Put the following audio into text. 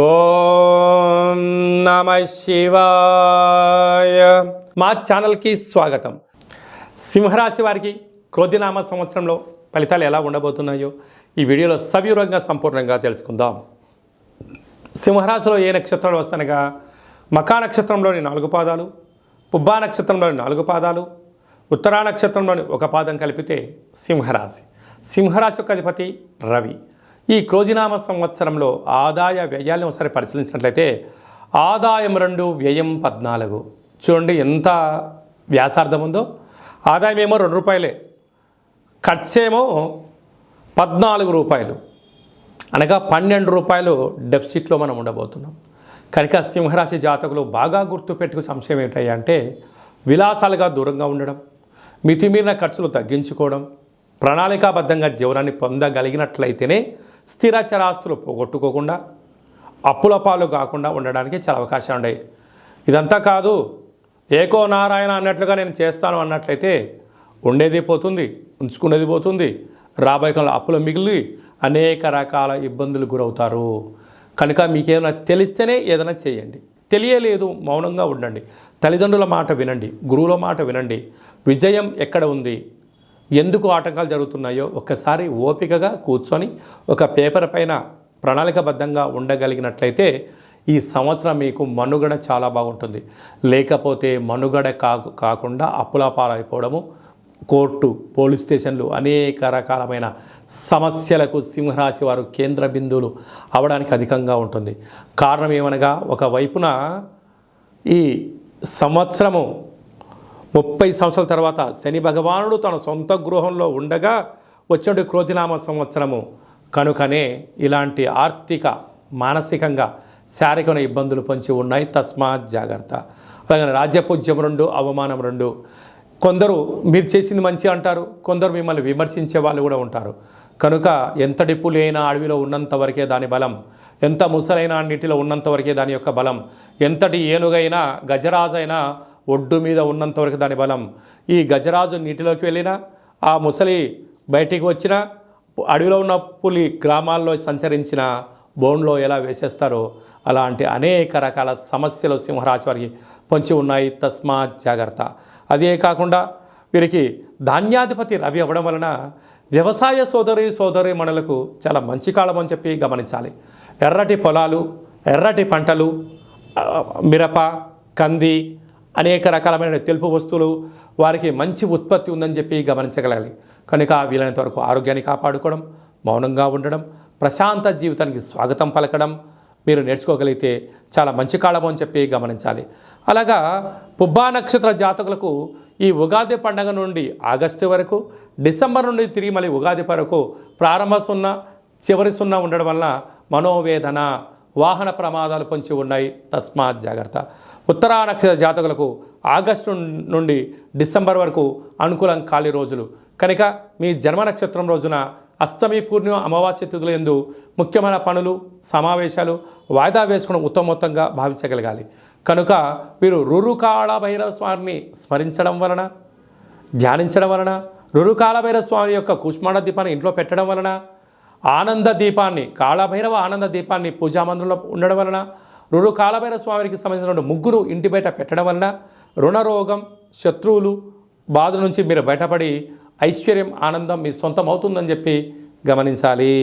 ఓం నమ శివాయ. మా ఛానల్కి స్వాగతం. సింహరాశి వారికి క్రోధినామ సంవత్సరంలో ఫలితాలు ఎలా ఉండబోతున్నాయో ఈ వీడియోలో సవివరంగా సంపూర్ణంగా తెలుసుకుందాం. సింహరాశిలో ఏ నక్షత్రాలు వస్తానగా మకా నక్షత్రంలోని 4 పాదాలు, పుబ్బా నక్షత్రంలోని 4 పాదాలు, ఉత్తరా నక్షత్రంలోని 1 పాదం కలిపితే సింహరాశి. సింహరాశి యొక్క అధిపతి రవి. ఈ క్రోధినామ సంవత్సరంలో ఆదాయ వ్యయాలను ఒకసారి పరిశీలించినట్లయితే ఆదాయం 2, వ్యయం 14. చూడండి ఎంత వ్యాసార్థం ఉందో. ఆదాయం ఏమో ₹2, ఖర్చేమో ₹14, అనగా ₹12 డెఫిసిట్లో మనం ఉండబోతున్నాం. కనుక సింహరాశి జాతకులు బాగా గుర్తుపెట్టుకు సంశయం ఏమిటంటే విలాసాలుగా దూరంగా ఉండడం, మితిమీరిన ఖర్చులు తగ్గించుకోవడం, ప్రణాళికాబద్ధంగా జీవనాన్ని పొందగలిగినట్లయితేనే స్థిర చరాస్తులు పోగొట్టుకోకుండా అప్పుల పాలు కాకుండా ఉండడానికి చాలా అవకాశాలు ఉన్నాయి. ఇదంతా కాదు, ఏకో నారాయణ అన్నట్లుగా నేను చేస్తాను అన్నట్లయితే ఉండేది పోతుంది, ఉంచుకునేది పోతుంది, రాబోయే కాలంలో అప్పులు మిగిలి అనేక రకాల ఇబ్బందులు గురవుతారు. కనుక మీకేమైనా తెలిస్తేనే ఏదైనా చేయండి, తెలియలేదు మౌనంగా ఉండండి, తల్లిదండ్రుల మాట వినండి, గురువుల మాట వినండి. విజయం ఎక్కడ ఉంది, ఎందుకు ఆటంకాలు జరుగుతున్నాయో ఒక్కసారి ఓపికగా కూర్చొని ఒక పేపర్ పైన ప్రణాళికబద్ధంగా ఉండగలిగినట్లయితే ఈ సంవత్సరం మీకు మనుగడ చాలా బాగుంటుంది. లేకపోతే మనుగడ కాకుండా అప్పుల పాలైపోవడము, కోర్టు, పోలీస్ స్టేషన్లు అనేక రకాలమైన సమస్యలకు సింహరాశి వారు కేంద్ర బిందువులు అవడానికి అధికంగా ఉంటుంది. కారణం ఏమనగా ఒకవైపున ఈ సంవత్సరము 30 సంవత్సరాల తర్వాత శని భగవానుడు తన సొంత గృహంలో ఉండగా వచ్చినటువంటి క్రోధినామ సంవత్సరము. కనుకనే ఇలాంటి ఆర్థిక, మానసికంగా, శారీరకమైన ఇబ్బందులు పొంచి ఉన్నాయి. తస్మాత్ జాగ్రత్త. అలాగే రాజ్యపూజ్యం 2, అవమానం 2. కొందరు మీరు చేసింది మంచి అంటారు, కొందరు మిమ్మల్ని విమర్శించే వాళ్ళు కూడా ఉంటారు. కనుక ఎంతటి పులైనా అడవిలో ఉన్నంత వరకే దాని బలం, ఎంత ముసలైన నీటిలో ఉన్నంత వరకే దాని యొక్క బలం, ఎంతటి ఏనుగైనా గజరాజైనా ఒడ్డు మీద ఉన్నంతవరకు దాని బలం. ఈ గజరాజు నీటిలోకి వెళ్ళినా, ఆ ముసలి బయటికి వచ్చినా, అడవిలో ఉన్న పులి గ్రామాల్లో సంచరించిన బోన్లో ఎలా వేసేస్తారో అలాంటి అనేక రకాల సమస్యలు సింహరాశి వారికి పొంచి ఉన్నాయి. తస్మాత్ జాగ్రత్త. అదే కాకుండా వీరికి ధాన్యాధిపతి రవి అవ్వడం వలన వ్యవసాయ సోదరి మణులకు చాలా మంచి కాలం అని చెప్పి గమనించాలి. ఎర్రటి పొలాలు, ఎర్రటి పంటలు, మిరప, కంది, అనేక రకాలమైన తెలుపు వస్తువులు వారికి మంచి ఉత్పత్తి ఉందని చెప్పి గమనించగలగాలి. కనుక వీలైనంత వరకు ఆరోగ్యాన్ని కాపాడుకోవడం, మౌనంగా ఉండడం, ప్రశాంత జీవితానికి స్వాగతం పలకడం మీరు నేర్చుకోగలిగితే చాలా మంచి కాలం అని చెప్పి గమనించాలి. అలాగా పుబ్బా నక్షత్ర జాతకులకు ఈ ఉగాది పండుగ నుండి ఆగస్టు వరకు, డిసెంబర్ నుండి తిరిగి మళ్ళీ ఉగాది వరకు ప్రారంభ 0, చివరి 0 ఉండడం వలన మనోవేదన, వాహన ప్రమాదాలు పొంచి ఉన్నాయి. తస్మాత్ జాగ్రత్త. ఉత్తరా నక్షత్ర జాతకులకు ఆగస్టు నుండి డిసెంబర్ వరకు అనుకూలం ఖాళీ రోజులు. కనుక మీ జన్మ నక్షత్రం రోజున అష్టమి, పూర్ణిమ, అమావాస్య తిథుల యందు ముఖ్యమైన పనులు, సమావేశాలు వాయిదా వేసుకోవడం ఉత్తమోత్తంగా భావించగలగాలి. కనుక మీరు రురుకాళ భైరవ స్వామిని స్మరించడం వలన, ధ్యానించడం వలన, రురుకాళ భైరవ స్వామి యొక్క కూష్మాండ దీపాన్ని ఇంట్లో పెట్టడం వలన, ఆనంద దీపాన్ని, కాళభైరవ ఆనంద దీపాన్ని పూజామందిరంలో ఉండడం వలన, కాళభైరవ స్వామికి సంబంధించిన 3 ఇంటి బయట పెట్టడం వలన రుణరోగం, శత్రువులు బాధల నుంచి మీరు బయటపడి ఐశ్వర్యం, ఆనందం మీ సొంతం అవుతుందని చెప్పి గమనించాలి.